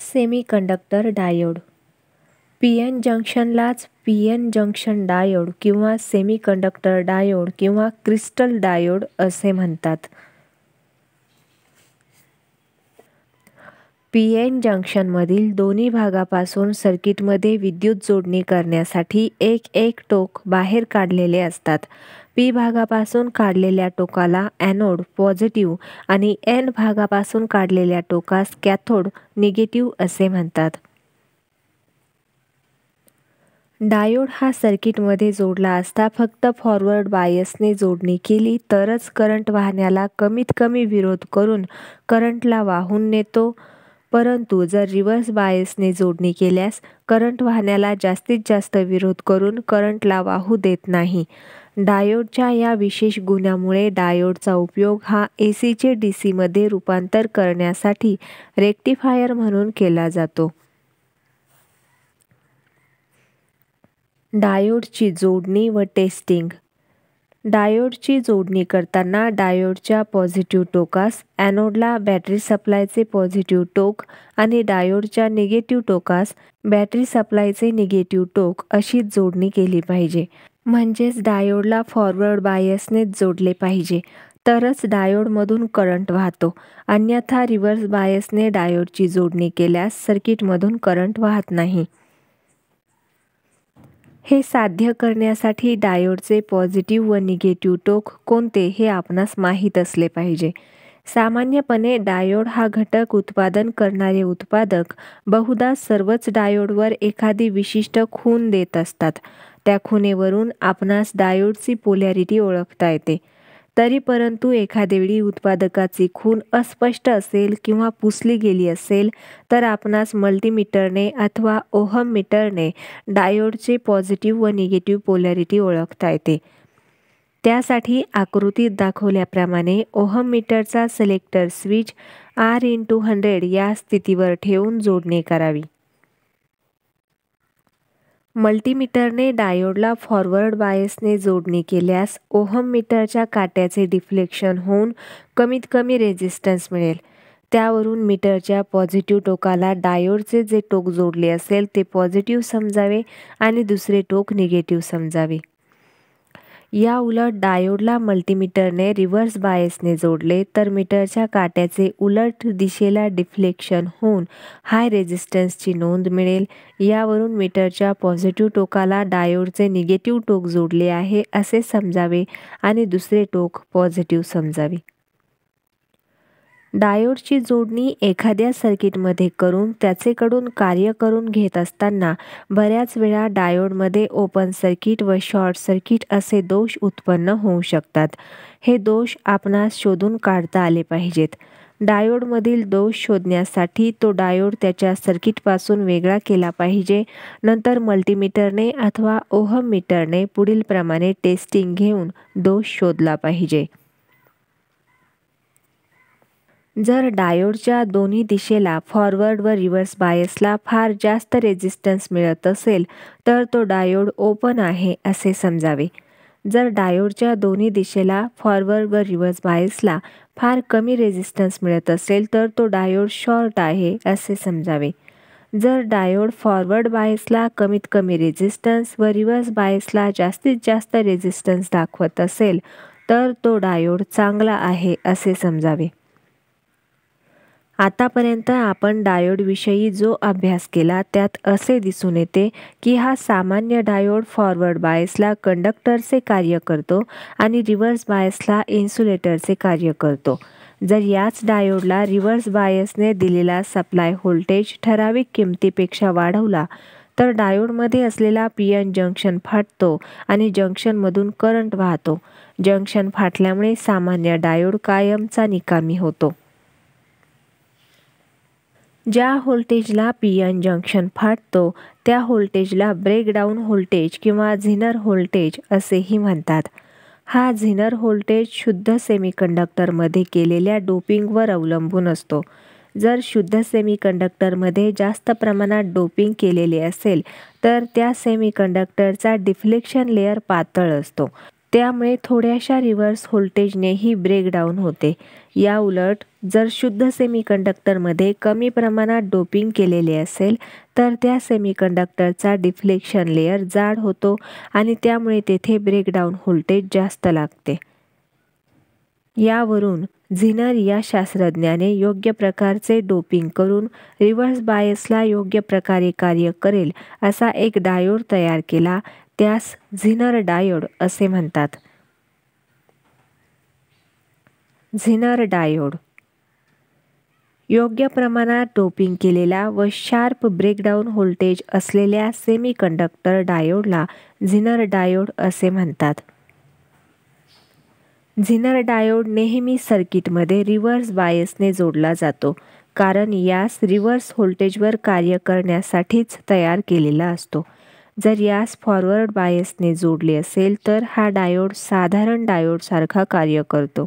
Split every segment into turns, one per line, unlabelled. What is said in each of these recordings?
Semiconductor diode. PN जंक्शनलाच PN junction diode किंवा semiconductor diode किंवा क्रिस्टल डायोड असे म्हणतात. पी-एन जंक्शनमधील दोन्ही भागापासून सर्किटमध्ये विद्युत जोडणी करण्यासाठी एक टोक बाहेर काढलेले असतात. पी भागापासून काढलेल्या टोकाला ॲनोड पॉझिटिव्ह आणि एन भागापासून काढलेल्या टोकास कॅथोड निगेटिव्ह असे म्हणतात. डायोड हा सर्किटमध्ये जोडला असता फक्त फॉरवर्ड बायसने जोडणी केली तरच करंट वाहण्याला कमीत कमी विरोध करून करंटला वाहून नेतो, परंतु जर रिव्हर्स बायसने जोडणी केल्यास करंट वाहण्याला जास्तीत जास्त विरोध करून करंटला वाहू देत नाही. डायोडच्या या विशेष गुणामुळे डायोडचा उपयोग हा एसीचे डीसीमध्ये रूपांतर करण्यासाठी रेक्टिफायर म्हणून केला जातो. डायोडची जोडणी व टेस्टिंग. डायोडची जोडणी करताना डायोडच्या पॉझिटिव्ह टोकास ॲनोडला बॅटरी सप्लायचे पॉझिटिव्ह टोक आणि डायोडच्या निगेटिव्ह टोकास बॅटरी सप्लायचे निगेटिव्ह टोक अशी जोडणी केली पाहिजे. म्हणजेच डायोडला फॉरवर्ड बायसनेच जोडले पाहिजे, तरच डायोडमधून करंट वाहतो. अन्यथा रिव्हर्स बायसने डायोडची जोडणी केल्यास सर्किटमधून करंट वाहत नाही. हे साध्य करण्यासाठी डायोडचे पॉझिटिव्ह व निगेटिव्ह टोक कोणते हे आपणास माहीत असले पाहिजे. सामान्यपणे डायोड हा घटक उत्पादन करणारे उत्पादक बहुधा सर्वच डायोडवर एखादी विशिष्ट खूण देत असतात. त्या खुणेवरून आपणास डायोडची पोलॅरिटी ओळखता येते. तरी परंतु एखादेवेळी उत्पादकाची खूण अस्पष्ट असेल किंवा पुसली गेली असेल तर आपणास मल्टीमीटरने अथवा ओहम मीटरने डायोडचे पॉझिटिव्ह व निगेटिव्ह पोलॅरिटी ओळखता येते. त्यासाठी आकृतीत दाखवल्याप्रमाणे ओहम मीटरचा सिलेक्टर स्विच R/100 या स्थितीवर ठेवून जोडणी करावी. मल्टीमीटरने डायोडला फॉरवर्ड बायसने जोडणी केल्यास ओहम मीटरच्या काट्याचे डिफ्लेक्शन होऊन कमीत कमी रेझिस्टन्स मिळेल. त्यावरून मीटरच्या पॉझिटिव्ह टोकाला डायोडचे जे टोक जोडले असेल ते पॉझिटिव्ह समजावे आणि दुसरे टोक निगेटिव्ह समजावे. या उलट डायोडला मल्टीमीटरने रिव्हर्स बायसने जोडले तर मीटरच्या काट्याचे उलट दिशेला डिफ्लेक्शन होऊन हाय रेझिस्टन्सची नोंद मिळेल. यावरून मीटरच्या पॉझिटिव्ह टोकाला डायोडचे निगेटिव्ह टोक जोडले आहे असे समजावे आणि दुसरे टोक पॉझिटिव्ह समजावे. डायोडची जोडणी एखाद्या सर्किटमध्ये करून त्याचेकडून कार्य करून घेत असताना बऱ्याच वेळा डायोडमध्ये ओपन सर्किट व शॉर्ट सर्किट असे दोष उत्पन्न होऊ शकतात. हे दोष आपणास शोधून काढता आले पाहिजेत. डायोडमधील दोष शोधण्यासाठी तो डायोड त्याच्या सर्किटपासून वेगळा केला पाहिजे. नंतर मल्टीमीटरने अथवा ओहम मीटरने पुढील प्रमाणे टेस्टिंग घेऊन दोष शोधला पाहिजे. जर डायोडच्या दोन्ही दिशेला फॉरवर्ड व रिव्हर्स बायसला फार जास्त रेझिस्टन्स मिळत असेल तर तो डायोड ओपन आहे असे समजावे. जर डायोडच्या दोन्ही दिशेला फॉरवर्ड व रिव्हर्स बायसला फार कमी रेझिस्टन्स मिळत असेल तर तो डायोड शॉर्ट आहे असे समजावे. जर डायोड फॉरवर्ड बायसला कमीत कमी रेझिस्टन्स व रिव्हर्स बायसला जास्तीत जास्त रेझिस्टन्स दाखवत असेल तर तो डायोड चांगला आहे असे समजावे. आतापर्यंत आपण डायोडविषयी जो अभ्यास केला त्यात असे दिसून येते की हा सामान्य डायोड फॉरवर्ड बायसला कंडक्टरचे कार्य करतो आणि रिव्हर्स बायसला इन्सुलेटरचे कार्य करतो. जर याच डायोडला रिव्हर्स बायसने दिलेला सप्लाय व्होल्टेज ठराविक किमतीपेक्षा वाढवला तर डायोडमध्ये असलेला पी-एन जंक्शन फाटतो आणि जंक्शनमधून करंट वाहतो. जंक्शन फाटल्यामुळे सामान्य डायोड कायमचा निकामी होतो. ज्या व्होल्टेजला पी-एन जंक्शन फाटतो त्या व्होल्टेजला ब्रेकडाऊन व्होल्टेज किंवा झिनर व्होल्टेज असेही म्हणतात. हा झिनर व्होल्टेज शुद्ध सेमीकंडक्टरमध्ये केलेल्या डोपिंगवर अवलंबून असतो. जर शुद्ध सेमीकंडक्टरमध्ये जास्त प्रमाणात डोपिंग केलेले असेल तर त्या सेमीकंडक्टरचा डिफ्लेक्शन लेयर पातळ असतो त्यामुळे थोड्याशा रिव्हर्स व्होल्टेजनेही ब्रेकडाऊन होते. या उलट जर शुद्ध सेमीकंडक्टरमध्ये कमी प्रमाणात डोपिंग केलेले असेल तर त्या सेमीकंडक्टरचा डिफ्लेक्शन लेयर जाड होतो आणि त्यामुळे तेथे ब्रेकडाऊन व्होल्टेज जास्त लागते. यावरून झिनर या शास्त्रज्ञाने योग्य प्रकारचे डोपिंग करून रिव्हर्स बायसला योग्य प्रकारे कार्य करेल असा एक डायोड तयार केला. त्यास झिनर डायोड असे म्हणतात. झिनर डायोड योग्य प्रमाणात डोपिंग केलेला व शार्प ब्रेकडाऊन व्होल्टेज असलेल्या सेमीकंडक्टर डायोडला झिनर डायोड असे म्हणतात. झिनर डायोड नेहमी सर्किटमध्ये रिव्हर्स बायसने जोडला जातो, कारण यास रिव्हर्स व्होल्टेजवर कार्य करण्यासाठीच तयार केलेला असतो. जर यास फॉरवर्ड बायसने जोडले असेल तर हा डायोड साधारण डायोडसारखा कार्य करतो.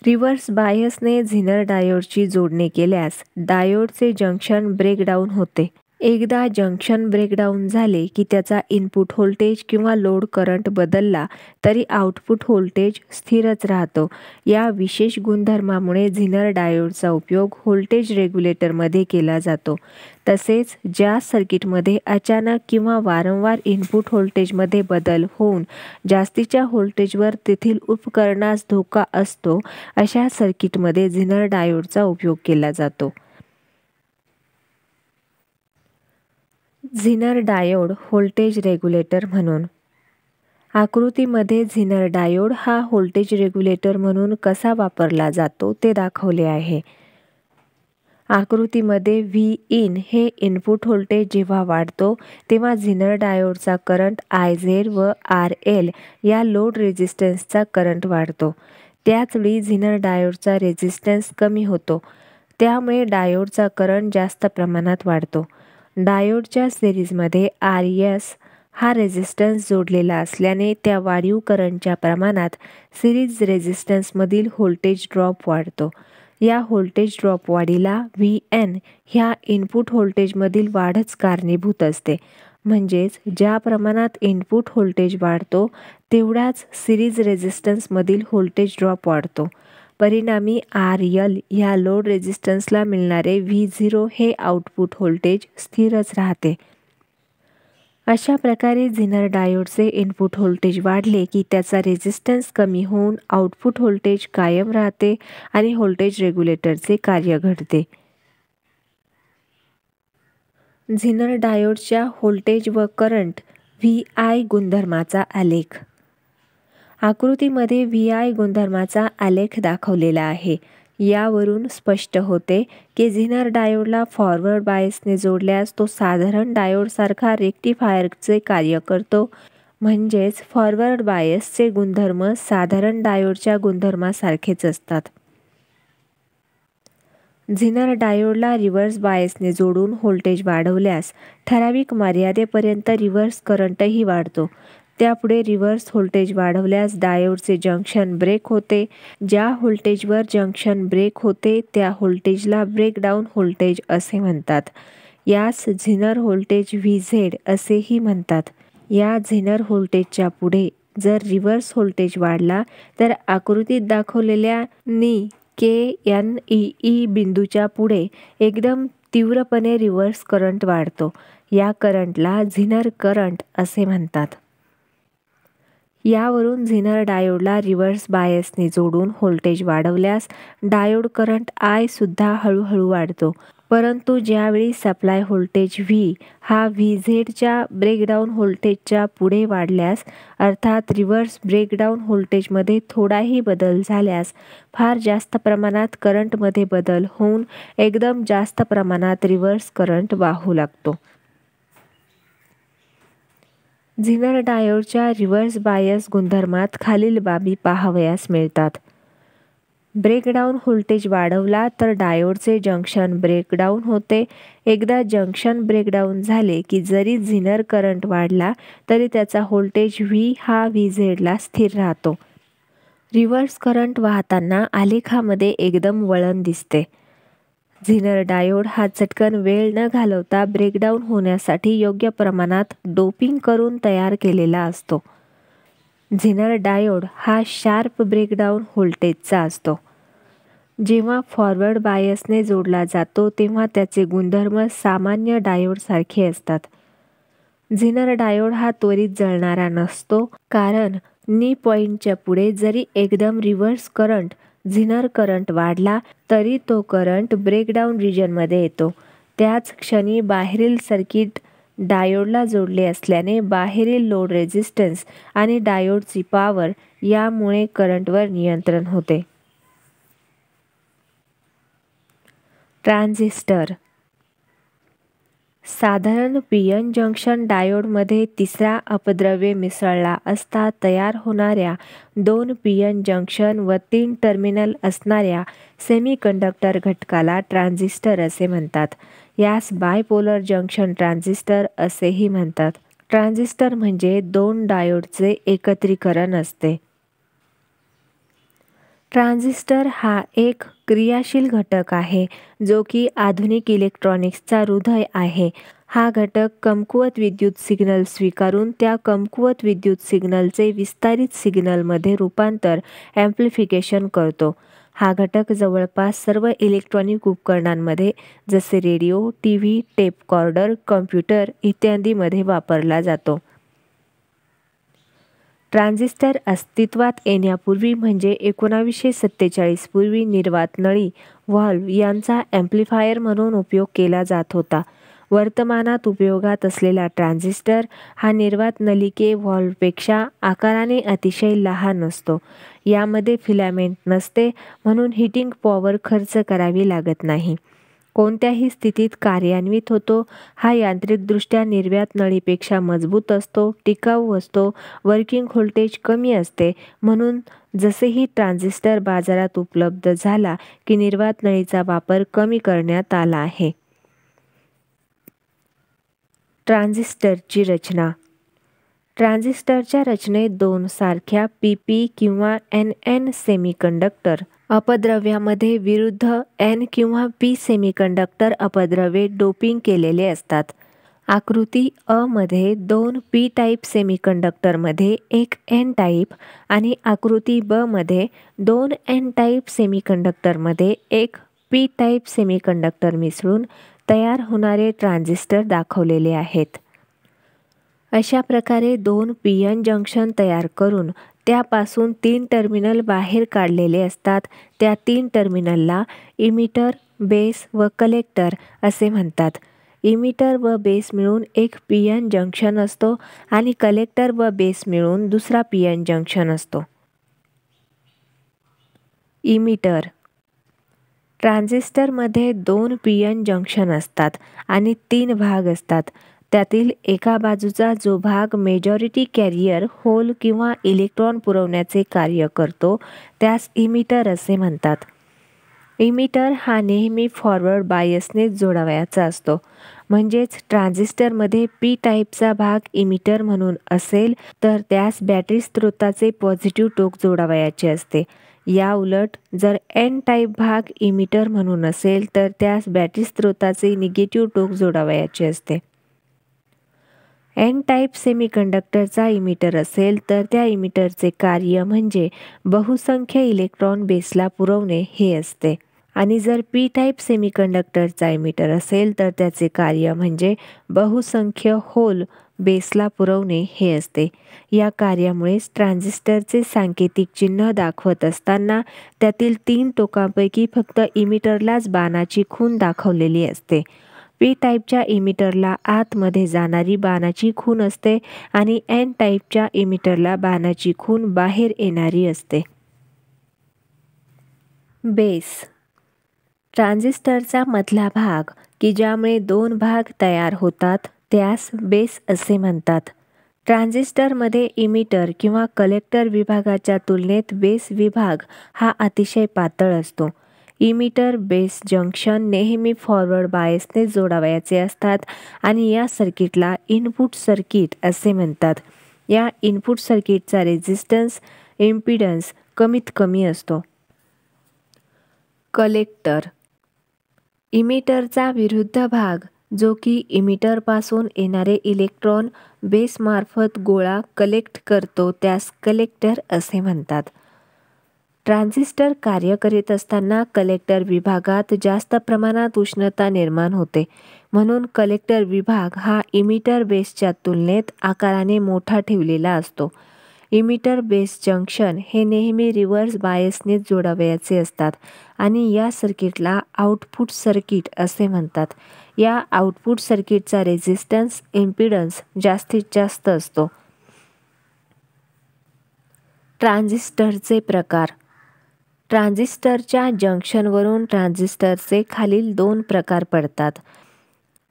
रिव्हर्स बायसने झिनर डायोडची जोडणी केल्यास डायोडचे जंक्शन ब्रेकडाऊन होते. एकदा जंक्शन ब्रेकडाऊन झाले की त्याचा इनपुट व्होल्टेज किंवा लोड करंट बदलला तरी आउटपुट व्होल्टेज स्थिरच राहतो. या विशेष गुणधर्मामुळे झिनर डायोडचा उपयोग व्होल्टेज रेग्युलेटरमध्ये केला जातो. तसेच ज्या सर्किटमध्ये अचानक किंवा वारंवार इनपुट व्होल्टेजमध्ये बदल होऊन जास्तीच्या व्होल्टेजवर तेथील उपकरणास धोका असतो, अशा सर्किटमध्ये झिनर डायोडचा उपयोग केला जातो. झिनर डायोड व्होल्टेज रेग्युलेटर म्हणून आकृतीमध्ये झिनर डायोड हा व्होल्टेज रेग्युलेटर म्हणून कसा वापरला जातो ते दाखवले आहे. आकृतीमध्ये Vin हे इनपुट व्होल्टेज जेव्हा वाढतो तेव्हा झिनर डायोडचा करंट IZ व RL या लोड रेझिस्टन्सचा करंट वाढतो. त्याचवेळी झिनर डायोडचा रेझिस्टन्स कमी होतो, त्यामुळे डायोडचा करंट जास्त प्रमाणात वाढतो. डायोडच्या सिरीजमध्ये RS हा रेझिस्टन्स जोडलेला असल्याने त्या वाढीव करंटच्या प्रमाणात सिरीज रेझिस्टन्समधील व्होल्टेज ड्रॉप वाढतो. या व्होल्टेज ड्रॉप वाढीला Vn ह्या इनपुट व्होल्टेजमधील वाढच कारणीभूत असते. म्हणजेच ज्या प्रमाणात इनपुट व्होल्टेज वाढतो तेवढाच सिरीज रेझिस्टन्समधील व्होल्टेज ड्रॉप वाढतो. परिणामी RL ह्या लोड रेझिस्टन्सला मिळणारे V0 हे आउटपुट व्होल्टेज स्थिरच राहते. अशा प्रकारे झिनर डायोडचे इनपुट व्होल्टेज वाढले की त्याचा रेझिस्टन्स कमी होऊन आउटपुट व्होल्टेज कायम राहते आणि व्होल्टेज रेग्युलेटरचे कार्य घडते. झिनर डायोडच्या व्होल्टेज व करंट VI गुणधर्माचा आलेख. आकृतीमध्ये VI गुणधर्माचा आलेख दाखवलेला आहे. यावरून स्पष्ट होते की झिनर डायोडला फॉरवर्ड बायसने जोडल्यास तो साधारण डायोडसारखा रेक्टिफायरचे कार्य करतो. म्हणजेच फॉरवर्ड बायसचे गुणधर्म साधारण डायोडच्या गुणधर्मासारखेच असतात. झिनर डायोडला रिव्हर्स बायसने जोडून व्होल्टेज वाढवल्यास ठराविक मर्यादेपर्यंत रिव्हर्स करंटही वाढतो. त्यापुढे रिव्हर्स व्होल्टेज वाढवल्यास डायोडचे जंक्शन ब्रेक होते. ज्या व्होल्टेजवर जंक्शन ब्रेक होते त्या व्होल्टेजला ब्रेकडाऊन व्होल्टेज असे म्हणतात. यास झिनर व्होल्टेज VZ असेही म्हणतात. या झिनर व्होल्टेजच्या पुढे जर रिव्हर्स व्होल्टेज वाढला तर आकृतीत दाखवलेल्या KNEE बिंदूच्या पुढे एकदम तीव्रपणे रिव्हर्स करंट वाढतो. या करंटला झिनर करंट असे म्हणतात. यावरून झिनर डायोडला रिव्हर्स बायसने जोडून व्होल्टेज वाढवल्यास डायोड करंट I सुद्धा हळूहळू वाढतो. परंतु ज्यावेळी सप्लाय व्होल्टेज V हा VZच्या ब्रेकडाऊन व्होल्टेजच्या पुढे वाढल्यास, अर्थात रिव्हर्स ब्रेकडाऊन व्होल्टेजमध्ये थोडाही बदल झाल्यास फार जास्त प्रमाणात करंटमध्ये बदल होऊन एकदम जास्त प्रमाणात रिव्हर्स करंट वाहू लागतो. झिनर डायोडच्या रिव्हर्स बायस गुणधर्मात खालील बाबी पाहावयास मिळतात. ब्रेकडाऊन व्होल्टेज वाढवला तर डायोडचे जंक्शन ब्रेकडाऊन होते. एकदा जंक्शन ब्रेकडाऊन झाले की जरी झिनर करंट वाढला तरी त्याचा व्होल्टेज V हा VZला स्थिर राहतो. रिव्हर्स करंट वाहताना आलेखामध्ये एकदम वळण दिसते. झिनर डायोड हा चटकन वेळ न घालवता ब्रेकडाऊन होण्यासाठी योग्य प्रमाणात डोपिंग करून तयार केलेला असतो. झिनर डायोड हा शार्प ब्रेकडाऊन व्होल्टेजचा असतो. जेव्हा फॉरवर्ड बायसने जोडला जातो तेव्हा त्याचे गुणधर्म सामान्य डायोडसारखे असतात. झिनर डायोड हा त्वरित जळणारा नसतो, कारण नी पॉईंटच्या पुढे जरी एकदम रिव्हर्स करंट झिनर करंट वाढला तरी तो करंट ब्रेकडाऊन रिजनमध्ये येतो. त्याच क्षणी बाहेरील सर्किट डायोडला जोडले असल्याने बाहेरील लोड रेझिस्टन्स आणि डायोडची पॉवर यामुळे करंटवर नियंत्रण होते. ट्रान्झिस्टर. साधारण पी-एन जंक्शन डायोडमध्ये तिसरा अपद्रव्य मिसळला असता तयार होणाऱ्या 2 पी-एन जंक्शन व 3 टर्मिनल असणाऱ्या सेमीकंडक्टर घटकाला ट्रान्झिस्टर असे म्हणतात. यास बायपोलर जंक्शन ट्रान्झिस्टर असेही म्हणतात. ट्रान्झिस्टर म्हणजे 2 डायोडचे एकत्रीकरण असते. ट्रान्झिस्टर हा एक क्रियाशील घटक आहे जो की आधुनिक इलेक्ट्रॉनिक्सचा हृदय आहे. हा घटक कमकुवत विद्युत सिग्नल स्वीकारून त्या कमकुवत विद्युत सिग्नलचे विस्तारित सिग्नलमध्ये रूपांतर ॲम्प्लिफिकेशन करतो. हा घटक जवळपास सर्व इलेक्ट्रॉनिक उपकरणांमध्ये जसे रेडिओ, टीव्ही, टेप कॉर्डर, कॉम्प्युटर इत्यादींमध्ये वापरला जातो. ट्रान्झिस्टर अस्तित्वात येण्यापूर्वी म्हणजे 1947 पूर्वी निर्वात नळी व्हॉल्व्ह यांचा ॲम्प्लिफायर म्हणून उपयोग केला जात होता. वर्तमानात उपयोगात असलेला ट्रान्झिस्टर हा निर्वात नलिके व्हॉल्व्हपेक्षा आकाराने अतिशय लहान असतो. यामध्ये फिलामेंट नसते, म्हणून हीटिंग पॉवर खर्च करावी लागत नाही. कोणत्याही स्थितीत कार्यान्वित होतो. हा यांत्रिकदृष्ट्या निर्वात नळीपेक्षा मजबूत असतो, टिकाऊ असतो, वर्किंग व्होल्टेज कमी असते. म्हणून जसेही ट्रान्झिस्टर बाजारात उपलब्ध झाला की निर्वात नळीचा वापर कमी करण्यात आला आहे. ट्रान्झिस्टरची रचना. ट्रान्झिस्टरच्या रचनेत 2 सारख्या PP किंवा NN सेमीकंडक्टर अपद्रव्यामध्ये विरुद्ध N किंवा P सेमीकंडक्टर अपद्रव्ये डोपिंग केलेले असतात. आकृती अ मध्ये 2 P टाईप सेमीकंडक्टरमध्ये एक N टाईप आणि आकृती ब मध्ये 2 N टाईप सेमीकंडक्टरमध्ये एक P टाईप सेमीकंडक्टर मिसळून तयार होणारे ट्रान्झिस्टर दाखवलेले आहेत. अशा प्रकारे 2 पी-एन जंक्शन तयार करून त्यापासून 3 टर्मिनल बाहेर काढलेले असतात. त्या 3 टर्मिनलला इमिटर, बेस व कलेक्टर असे म्हणतात. इमिटर व बेस मिळून एक पी-एन जंक्शन असतो आणि कलेक्टर व बेस मिळून दुसरा पी-एन जंक्शन असतो. इमिटर. ट्रान्झिस्टरमध्ये 2 पी-एन जंक्शन असतात आणि 3 भाग असतात. त्यातील एका बाजूचा जो भाग मेजॉरिटी कॅरियर होल किंवा इलेक्ट्रॉन पुरवण्याचे कार्य करतो त्यास इमिटर असे म्हणतात. इमिटर हा नेहमी फॉरवर्ड बायसनेच जोडावयाचा असतो. म्हणजेच ट्रान्झिस्टरमध्ये पी टाईपचा भाग इमिटर म्हणून असेल तर त्यास बॅटरी स्रोताचे पॉझिटिव्ह टोक जोडावयाचे असते. या उलट जर एन टाईप भाग इमिटर म्हणून असेल तर त्यास बॅटरी स्रोताचे निगेटिव्ह टोक जोडावयाचे असते. एन टाईप सेमीकंडक्टरचा इमिटर असेल तर त्या इमिटरचे कार्य म्हणजे बहुसंख्य इलेक्ट्रॉन बेसला पुरवणे हे असते आणि जर पी टाईप सेमीकंडक्टरचा इमिटर असेल तर त्याचे कार्य म्हणजे बहुसंख्य होल बेसला पुरवणे हे असते. या कार्यामुळेच ट्रान्झिस्टरचे सांकेतिक चिन्ह दाखवत असताना त्यातील 3 टोकांपैकी फक्त इमिटरलाच बाणाची खूण दाखवलेली असते. पी टाईपच्या इमिटरला आतमध्ये जाणारी बाणाची खूण असते आणि एन टाईपच्या इमिटरला बाणाची खूण बाहेर येणारी असते. बेस. ट्रान्झिस्टरचा मधला भाग की ज्यामुळे 2 भाग तयार होतात त्यास बेस असे म्हणतात. ट्रान्झिस्टरमध्ये इमिटर किंवा कलेक्टर विभागाच्या तुलनेत बेस विभाग हा अतिशय पातळ असतो. इमिटर बेस जंक्शन नेहमी फॉरवर्ड बायसने जोडावयाचे असतात आणि या सर्किटला इनपुट सर्किट असे म्हणतात. या इनपुट सर्किटचा रेझिस्टन्स इम्पिडन्स कमीत कमी असतो. कलेक्टर. इमिटरचा विरुद्ध भाग जो की इमिटरपासून येणारे इलेक्ट्रॉन बेसमार्फत गोळा कलेक्ट करतो त्यास कलेक्टर असे म्हणतात. ट्रान्झिस्टर कार्य करीत असताना कलेक्टर विभागात जास्त प्रमाणात उष्णता निर्माण होते, म्हणून कलेक्टर विभाग हा इमिटर बेसच्या तुलनेत आकाराने मोठा ठेवलेला असतो. इमिटर बेस जंक्शन हे नेहमी रिव्हर्स बायसने जोडावयाचे असतात आणि या सर्किटला आउटपुट सर्किट असे म्हणतात. या आउटपुट सर्किटचा रेझिस्टन्स इम्पिडन्स जास्तीत जास्त असतो. ट्रान्झिस्टरचे प्रकार. ट्रान्झिस्टरच्या जंक्शनवरून ट्रान्झिस्टरचे खालील 2 प्रकार पडतात: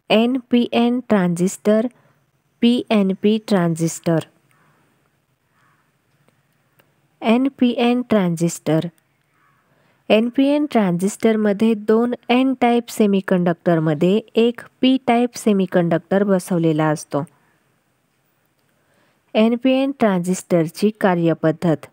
NPN transistor, PNP transistor. NPN transistor. NPN ट्रान्झिस्टरमध्ये 2 N टाईप सेमीकंडक्टरमध्ये एक P टाईप सेमीकंडक्टर बसवलेला असतो. NPN ट्रान्झिस्टरची कार्यपद्धत.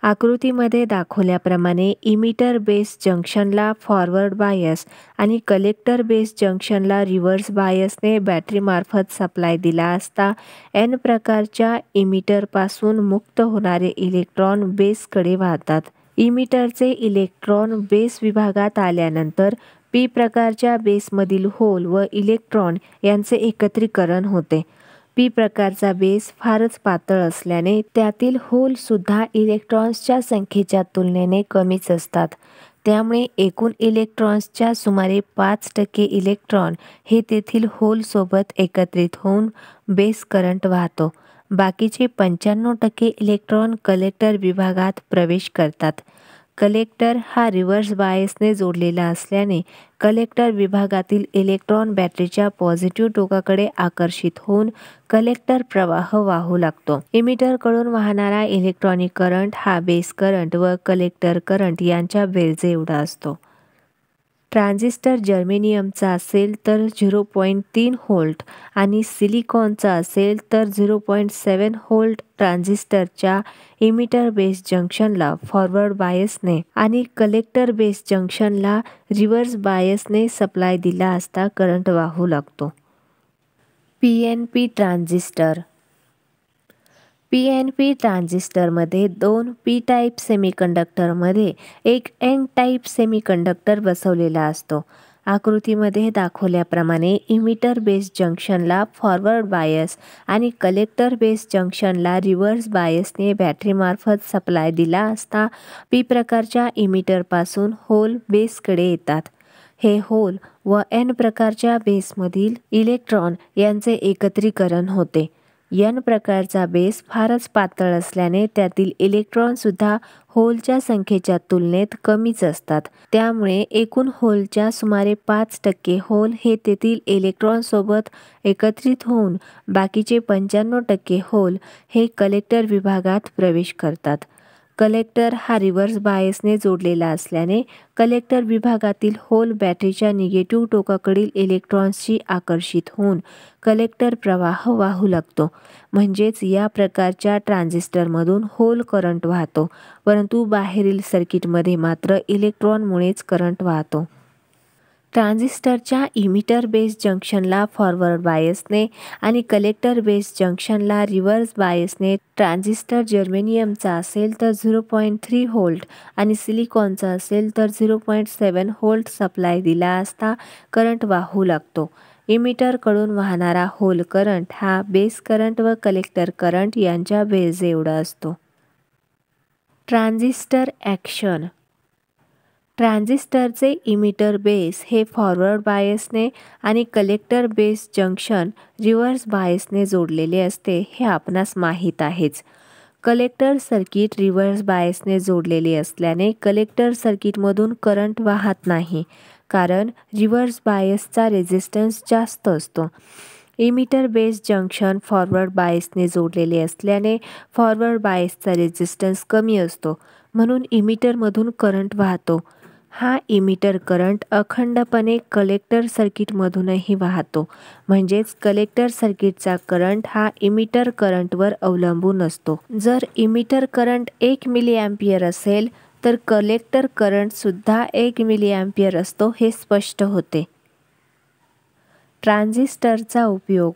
आकृतीमध्ये दाखवल्याप्रमाणे इमिटर बेस जंक्शनला फॉरवर्ड बायस आणि कलेक्टर बेस जंक्शनला रिव्हर्स बायसने बॅटरीमार्फत सप्लाय दिला असता N प्रकारच्या इमिटरपासून मुक्त होणारे इलेक्ट्रॉन बेसकडे वाहतात. इमिटरचे इलेक्ट्रॉन बेस विभागात आल्यानंतर P प्रकारच्या बेसमधील होल व इलेक्ट्रॉन यांचे एकत्रीकरण होते. P प्रकारचा बेस फारच पातळ असल्याने त्यातील होल सुद्धा इलेक्ट्रॉन्सच्या संख्येच्या तुलनेने कमीच असतात. त्यामुळे एकूण इलेक्ट्रॉन्सच्या सुमारे 5% इलेक्ट्रॉन हे तेथील होल सोबत एकत्रित होऊन बेस करंट वाहतो. बाकीचे 95% इलेक्ट्रॉन कलेक्टर विभागात प्रवेश करतात. कलेक्टर हा रिव्हर्स बायसने जोडलेला असल्याने कलेक्टर विभागातील इलेक्ट्रॉन बॅटरीच्या पॉझिटिव्ह टोकाकडे आकर्षित होऊन कलेक्टर प्रवाह वाहू लागतो. इमिटरकडून वाहणारा इलेक्ट्रॉनिक करंट हा बेस करंट व कलेक्टर करंट यांच्या बेरजे एवढा असतो. ट्रान्झिस्टर जर्मेनियमचा असेल तर 0.3 व्होल्ट आणि सिलिकॉनचा असेल तर 0.7 व्होल्ट ट्रान्झिस्टरच्या इमिटर बेस जंक्शनला फॉरवर्ड बायसने आणि कलेक्टर बेस जंक्शनला रिव्हर्स बायसने सप्लाय दिला असता करंट वाहू लागतो. PNP transistor. PNP ट्रान्झिस्टरमध्ये 2 P टाईप सेमीकंडक्टरमध्ये एक N टाईप सेमीकंडक्टर बसवलेला असतो. आकृतीमध्ये दाखवल्याप्रमाणे इमिटर बेस जंक्शनला फॉरवर्ड बायस आणि कलेक्टर बेस जंक्शनला रिव्हर्स बायसने बॅटरीमार्फत सप्लाय दिला असता P प्रकारच्या इमिटरपासून होल बेसकडे येतात. हे होल व N प्रकारच्या बेसमधील इलेक्ट्रॉन यांचे एकत्रीकरण होते. N प्रकारचा बेस फारच पातळ असल्याने त्यातील इलेक्ट्रॉन सुद्धा होलच्या संख्येच्या तुलनेत कमीच असतात. त्यामुळे एकूण होलच्या सुमारे 5% होल हे तेथील इलेक्ट्रॉन सोबत एकत्रित होऊन बाकीचे 95% होल हे कलेक्टर विभागात प्रवेश करतात. कलेक्टर हा रिव्हर्स बायसने जोडलेला असल्याने कलेक्टर विभागातील होल बॅटरीच्या निगेटिव्ह टोकाकडील इलेक्ट्रॉन्सशी आकर्षित होऊन कलेक्टर प्रवाह वाहू लागतो. म्हणजेच या प्रकारच्या ट्रान्झिस्टरमधून होल करंट वाहतो, परंतु बाहेरील सर्किटमध्ये मात्र इलेक्ट्रॉनमुळेच करंट वाहतो. ट्रान्झिस्टरच्या इमिटर बेस जंक्शनला फॉरवर्ड बायसने आणि कलेक्टर बेस जंक्शनला रिव्हर्स बायसने ट्रान्झिस्टर जर्मेनियमचा असेल तर 0.3 व्होल्ट आणि सिलिकॉनचा असेल तर 0.7 व्होल्ट सप्लाय दिला असता करंट वाहू लागतो. इमिटरकडून वाहणारा होल करंट हा बेस करंट व कलेक्टर करंट यांच्या बेरजे एवढा असतो. Transistor action. ट्रान्झिस्टरचे इमिटर बेस हे फॉरवर्ड बायसने आणि कलेक्टर बेस जंक्शन रिव्हर्स बायसने जोडलेले असते हे आपणास माहीत आहेच. कलेक्टर सर्किट रिव्हर्स बायसने जोडलेले असल्याने कलेक्टर सर्किटमधून करंट वाहत नाही, कारण रिव्हर्स बायसचा रेझिस्टन्स जास्त असतो. इमिटर बेस जंक्शन फॉरवर्ड बायसने जोडलेले असल्याने फॉरवर्ड बायसचा रेझिस्टन्स कमी असतो, म्हणून इमिटरमधून करंट वाहतो. हा इमिटर करंट अखंडपणे कलेक्टर सर्किटमधूनही वाहतो. म्हणजेच कलेक्टर सर्किटचा करंट हा इमिटर करंटवर अवलंबून असतो. जर इमिटर करंट 1 मिलीअँपिअर असेल तर कलेक्टर करंट सुद्धा 1 मिलीअँपिअर असतो हे स्पष्ट होते. ट्रान्झिस्टरचा उपयोग.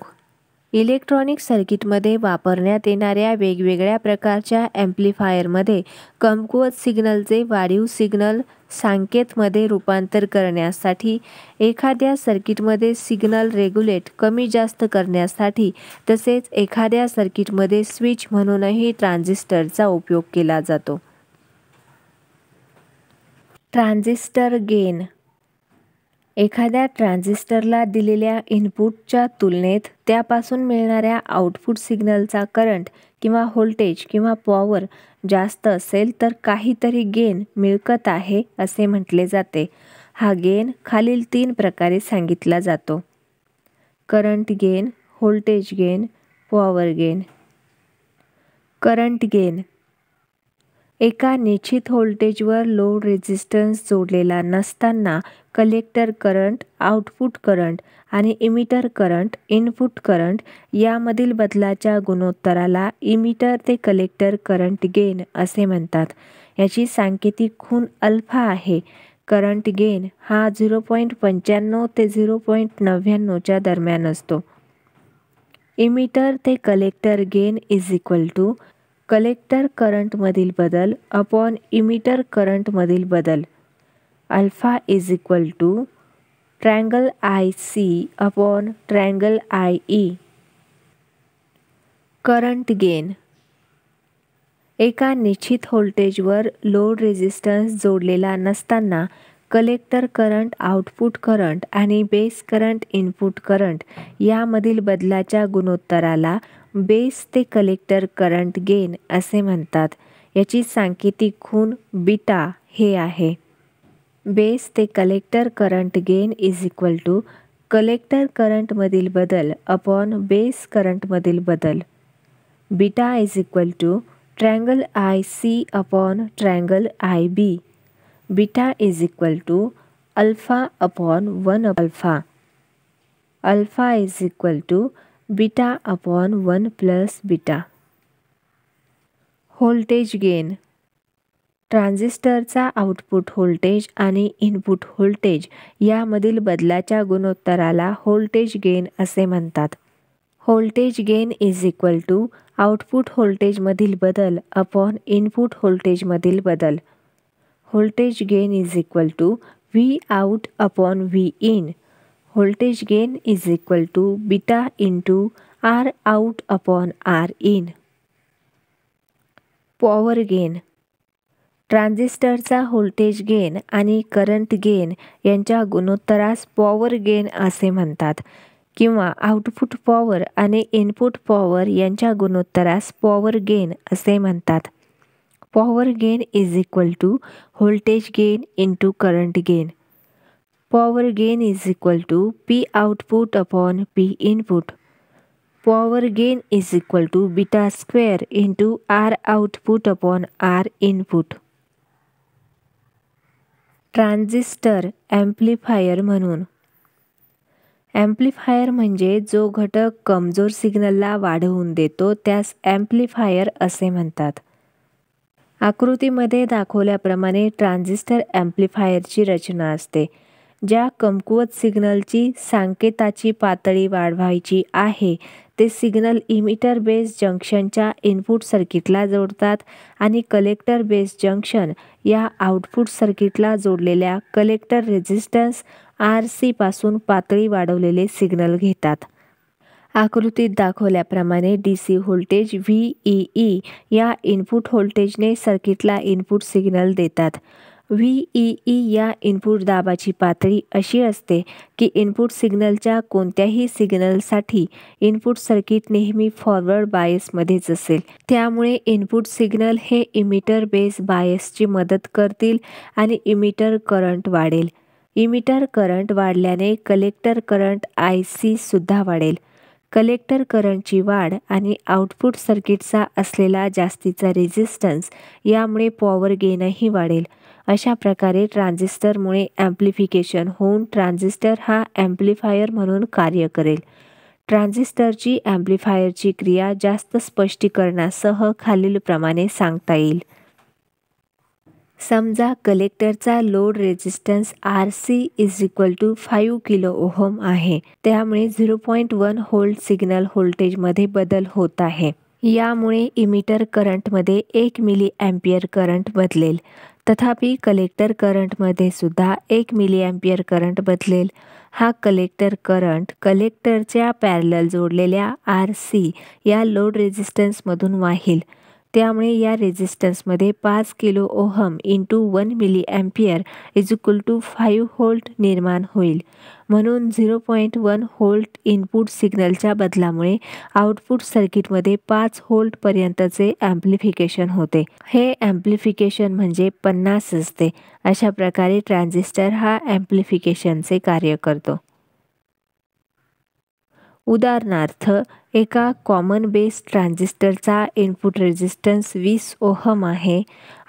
इलेक्ट्रॉनिक सर्किटमध्ये वापरण्यात येणाऱ्या वेगवेगळ्या प्रकारच्या ॲम्प्लिफायरमध्ये कमकुवत सिग्नलचे वाढीव सिग्नल संकेतमध्ये रूपांतर करण्यासाठी, एखाद्या सर्किटमध्ये सिग्नल रेग्युलेट कमी जास्त करण्यासाठी, तसेच एखाद्या सर्किटमध्ये स्विच म्हणूनही ट्रान्झिस्टरचा उपयोग केला जातो. Transistor gain. एखाद्या ट्रान्झिस्टरला दिलेल्या इनपुटच्या तुलनेत त्यापासून मिळणाऱ्या आउटपुट सिग्नलचा करंट किंवा व्होल्टेज किंवा पॉवर जास्त असेल तर काहीतरी गेन मिळकत आहे असे म्हटले जाते. हा गेन खालील 3 प्रकारे सांगितला जातो: current gain, voltage gain, power gain. Current gain. एका निश्चित व्होल्टेजवर लोड रेझिस्टन्स जोडलेला नसताना कलेक्टर करंट, आउटपुट करंट आणि इमिटर करंट, इनपुट करंट यामधील बदलाच्या गुणोत्तराला इमिटर ते कलेक्टर करंट गेन असे म्हणतात. याची सांकेतिक खूण अल्फा आहे. करंट गेन हा 0.95 ते 0.99 च्या दरम्यान असतो. इमिटर ते collector gain is equal to collector करंटमधील बदल अपॉन इमिटर करंटमधील बदल. Alpha is equal to triangle IC upon triangle IE. Current gain. एका निश्चित व्होल्टेजवर लोड रेझिस्टन्स जोडलेला नसताना कलेक्टर करंट, आउटपुट करंट आणि बेस करंट, इनपुट करंट यामधील बदलाच्या गुणोत्तराला बेस ते कलेक्टर करंट गेन असे म्हणतात. याची सांकेतिक खूण बीटा हे आहे. बेस ते collector current gain is equal to collector करंटमधील बदल अपॉन बेस करंटमधील बदल. Beta is equal to triangle IC upon triangle IB. Beta is equal to alpha upon 1 alpha. Alpha is equal to beta upon 1 plus beta. Voltage gain. ट्रान्झिस्टरचा output voltage आणि input voltage यामधील बदलाच्या गुणोत्तराला voltage gain असे म्हणतात. Voltage gain is equal to output व्होल्टेजमधील बदल अपॉन इनपुट व्होल्टेजमधील बदल. Voltage gain is equal to V out upon V in. Voltage gain is equal to beta into R out upon R in. Power gain. ट्रान्झिस्टरचा voltage gain आणि current gain यांच्या गुणोत्तरास power gain असे म्हणतात, किंवा output power आणि input power यांच्या गुणोत्तरास पॉवर गेन असे म्हणतात. Power gain is equal to voltage gain into current gain. Power gain is equal to P output upon P input. Power gain is equal to beta square into R output upon R input. Transistor amplifier म्हणून. Amplifier म्हणजे जो घटक कमजोर सिग्नलला वाढवून देतो त्यास amplifier असे म्हणतात. आकृतीमध्ये दाखवल्याप्रमाणे ट्रान्झिस्टर ॲम्प्लिफायरची रचना असते. ज्या कमकुवत सिग्नलची संकेताची पातळी वाढवायची आहे ते सिग्नल इमिटर बेस जंक्शनच्या इनपुट सर्किटला जोडतात आणि कलेक्टर बेस जंक्शन या आउटपुट सर्किटला जोडलेल्या कलेक्टर रेझिस्टन्स RC पासून पातळी वाढवलेले सिग्नल घेतात. आकृतीत दाखवल्याप्रमाणे DC व्होल्टेज VEE या इनपुट व्होल्टेजने सर्किटला इनपुट सिग्नल देतात. VEE या इनपुट दाबाची पातळी अशी असते की इनपुट सिग्नलच्या कोणत्याही सिग्नलसाठी इनपुट सर्किट नेहमी फॉरवर्ड बायसमध्येच असेल. त्यामुळे इनपुट सिग्नल हे इमिटर बेस बायसची मदत करतील आणि इमिटर करंट वाढेल. इमिटर करंट वाढल्याने कलेक्टर करंट IC सुद्धा वाढेल. कलेक्टर करंटची वाढ आणि आउटपुट सर्किटचा असलेला जास्तीचा रेझिस्टन्स यामुळे पॉवर गेनही वाढेल. अशा प्रकारे ट्रान्झिस्टरमुळे ॲम्प्लिफिकेशन होऊन ट्रान्झिस्टर हा ॲम्प्लिफायर म्हणून कार्य करेल. ट्रान्झिस्टरची ॲम्प्लिफायरची क्रिया जास्त स्पष्टीकरणासह खालीलप्रमाणे सांगता येईल. समजा कलेक्टरचा load resistance RC is equal to 5 kilo ohm आहे. त्यामुळे 0.1 व्होल्ट सिग्नल व्होल्टेजमध्ये बदल होत आहे. यामुळे इमिटर करंटमध्ये 1 मिली ॲम्पियर करंट बदलेल. तथापि कलेक्टर करंटमध्ये सुद्धा 1 मिली ॲम्पियर करंट बदलेल. हा कलेक्टर करंट कलेक्टरच्या पॅरलल जोडलेल्या RC या लोड रेझिस्टन्समधून वाहील. त्यामुळे या रेझिस्टन्समध्ये 5 kilo ohm into 1 milli ampere is equal to 5 volt निर्माण होईल. म्हणून 0.1 व्होल्ट इनपुट सिग्नलच्या बदलामुळे आउटपुट सर्किटमध्ये 5 व्होल्टपर्यंतचे ॲम्प्लिफिकेशन होते. हे ॲम्प्लिफिकेशन म्हणजे 50 असते. अशा प्रकारे ट्रान्झिस्टर हा ॲम्प्लिफिकेशनचे कार्य करतो. उदाहरणार्थ, एका कॉमन बेस ट्रान्झिस्टरचा इनपुट रेझिस्टन्स 20 ओहम आहे,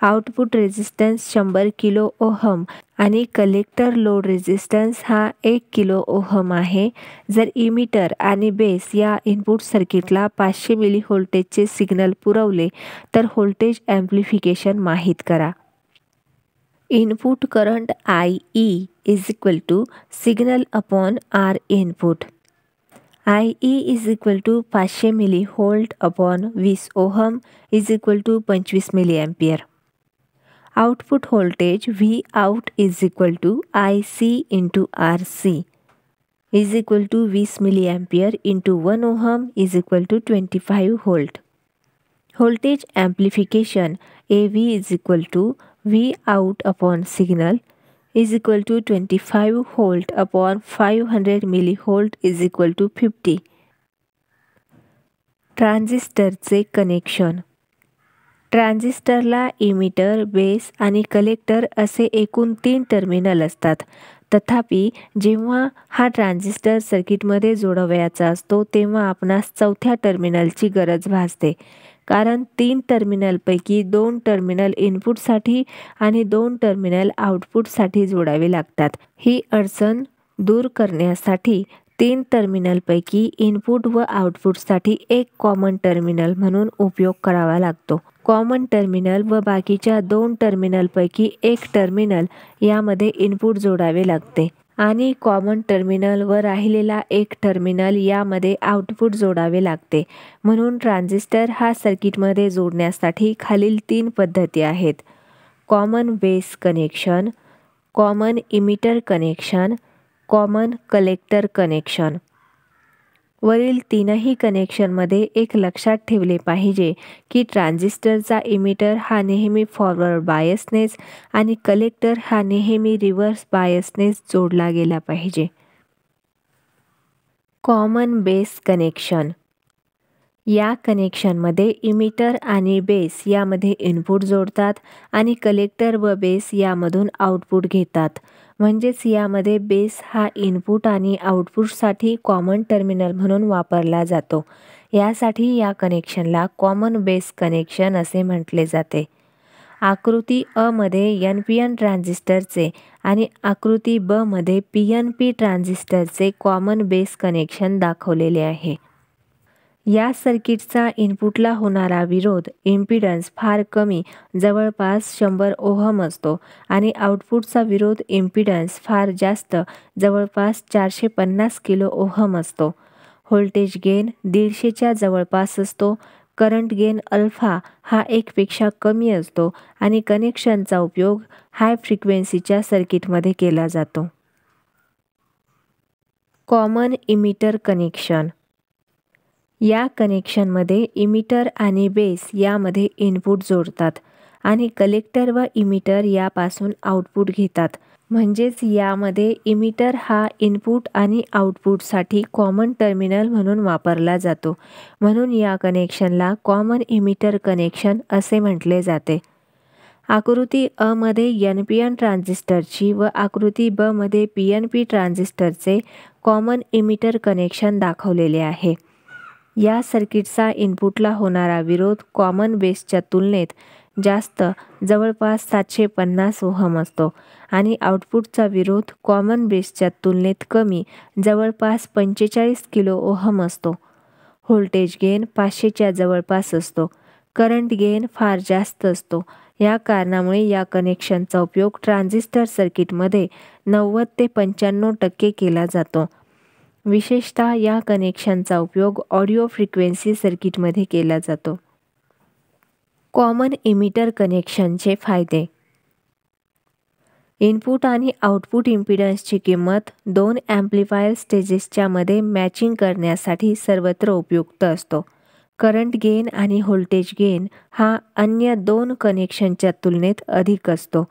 आउटपुट रेझिस्टन्स 100 किलो ओहम आणि कलेक्टर लोड रेझिस्टन्स हा 1 किलो ओहम आहे. जर इमिटर आणि बेस या इनपुट सर्किटला 500 मिली व्होल्टेजचे सिग्नल पुरवले तर व्होल्टेज ॲम्प्लिफिकेशन माहीत करा. Input current IE is equal to signal upon R input. IE is equal to 500 milli volt upon 20 ohm is equal to 25 milli ampere. Output voltage Vout is equal to IC into RC is equal to 20 milli ampere into 1 ohm is equal to 25 volt. Voltage amplification AV is equal to Vout upon signal is equal to 25 volt upon 500 millivolt is equal to 50. ट्रान्झिस्टरचे connection. ट्रान्झिस्टरला emitter, base आणि collector असे एकूण 3 terminal असतात. तथापि जेव्हा हा transistor सर्किटमध्ये जोडवायचा असतो तेव्हा आपणास 4थ्या टर्मिनलची गरज भासते. कारण 3 टर्मिनलपैकी 2 टर्मिनल इनपुटसाठी आणि 2 टर्मिनल आउटपुटसाठी जोडावे लागतात. ही अडचण दूर करण्यासाठी 3 टर्मिनलपैकी इनपुट व आउटपुटसाठी एक कॉमन टर्मिनल म्हणून उपयोग करावा लागतो. कॉमन टर्मिनल व बाकीच्या 2 टर्मिनलपैकी एक टर्मिनल यामध्ये इनपुट जोडावे लागते आणि कॉमन टर्मिनल व राहिलेला एक टर्मिनल यामध्ये आउटपुट जोडावे लागते. म्हणून ट्रान्झिस्टर हा सर्किटमध्ये जोडण्यासाठी खालील 3 पद्धती आहेत: common base connection, common emitter connection, common collector connection. वरील 3ही कनेक्शनमध्ये एक लक्षात ठेवले पाहिजे की ट्रान्झिस्टरचा इमिटर हा नेहमी फॉरवर्ड बायसनेस आणि कलेक्टर हा नेहमी रिव्हर्स बायसनेस जोडला गेला पाहिजे. Common base connection. या कनेक्शनमध्ये इमिटर आणि बेस यामध्ये इनपुट जोडतात आणि कलेक्टर व बेस यामधून आउटपुट घेतात. म्हणजेच यामध्ये बेस हा इनपुट आणि आउटपुटसाठी कॉमन टर्मिनल म्हणून वापरला जातो. यासाठी या कनेक्शनला कॉमन बेस कनेक्शन असे म्हटले जाते. आकृती अ मध्ये NPN ट्रान्झिस्टरचे आणि आकृती ब मध्ये PNP ट्रान्झिस्टरचे कॉमन बेस कनेक्शन दाखवलेले आहे. या सर्किटचा इनपुटला होणारा विरोध इम्पिडन्स फार कमी, जवळपास 100 ओहम असतो आणि आउटपुटचा विरोध इम्पिडन्स फार जास्त, जवळपास 450 किलो ओहम असतो. व्होल्टेज गेन 150च्या जवळपास असतो. करंट गेन अल्फा हा 1 पेक्षा कमी असतो आणि कनेक्शनचा उपयोग हाय फ्रिक्वेन्सीच्या सर्किटमध्ये केला जातो. Common emitter connection. या कनेक्शनमध्ये इमिटर आणि बेस यामध्ये इनपुट जोडतात आणि कलेक्टर व इमिटर यापासून आउटपुट घेतात. म्हणजेच यामध्ये इमिटर हा इनपुट आणि आउटपुटसाठी कॉमन टर्मिनल म्हणून वापरला जातो. म्हणून या कनेक्शनला कॉमन इमिटर कनेक्शन असे म्हटले जाते. आकृती अ मध्ये NPN ट्रान्झिस्टरची व आकृती ब मध्ये PNP ट्रान्झिस्टरचे कॉमन इमिटर कनेक्शन दाखवलेले आहे. या सर्किटचा इनपुटला होणारा विरोध कॉमन बेसच्या तुलनेत जास्त, जवळपास 750 ओहम असतो आणि आउटपुटचा विरोध कॉमन बेसच्या तुलनेत कमी, जवळपास 45 किलो ओहम असतो. व्होल्टेज गेन 500च्या जवळपास असतो. करंट गेन फार जास्त असतो. या कारणामुळे या कनेक्शनचा उपयोग ट्रान्झिस्टर सर्किटमध्ये 90 ते 95% केला जातो. विशेषतः या कनेक्शनचा उपयोग ऑडिओ फ्रिक्वेन्सी सर्किटमध्ये केला जातो. कॉमन इमिटर कनेक्शनचे फायदे. इनपुट आणि आउटपुट इम्पिडन्सची किंमत 2 ॲम्प्लिफायर स्टेजेसच्या मध्ये मॅचिंग करण्यासाठी सर्वत्र उपयुक्त असतो. करंट गेन आणि व्होल्टेज गेन हा अन्य 2 कनेक्शनच्या तुलनेत अधिक असतो.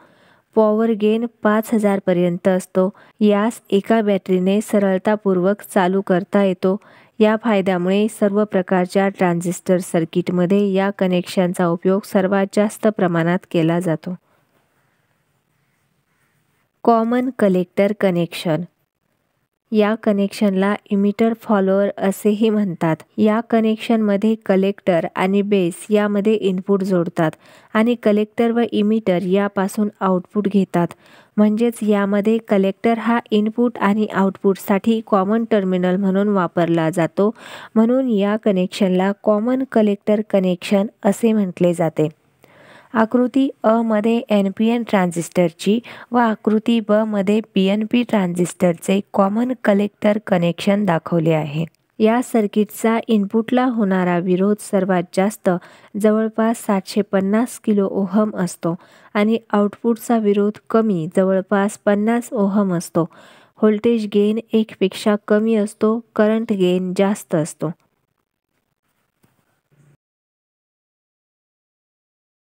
पॉवर गेन 5000 पर्यंत असतो. यास एका बॅटरीने सरळतापूर्वक चालू करता येतो. या फायद्यामुळे सर्व प्रकारच्या ट्रान्झिस्टर सर्किटमध्ये या कनेक्शनचा उपयोग सर्वात जास्त प्रमाणात केला जातो. Common collector connection. या कनेक्शनला इमिटर फॉलोअर असेही म्हणतात. या कनेक्शनमध्ये कलेक्टर आणि बेस यामध्ये इनपुट जोडतात आणि कलेक्टर व इमिटर यापासून आउटपुट घेतात. म्हणजेच यामध्ये कलेक्टर हा इनपुट आणि आउटपुटसाठी कॉमन टर्मिनल म्हणून वापरला जातो. म्हणून या कनेक्शनला कॉमन कलेक्टर कनेक्शन असे म्हटले जाते. आकृती अ मध्ये NPN ट्रान्झिस्टरची व आकृती ब मध्ये PNP ट्रान्झिस्टरचे कॉमन कलेक्टर कनेक्शन दाखवले आहे. या सर्किटचा इनपुटला होणारा विरोध सर्वात जास्त जवळपास 750 किलो ओहम असतो आणि आउटपुटचा विरोध कमी जवळपास 50 ओहम असतो. व्होल्टेज गेन 1 पेक्षा कमी असतो. करंट गेन जास्त असतो.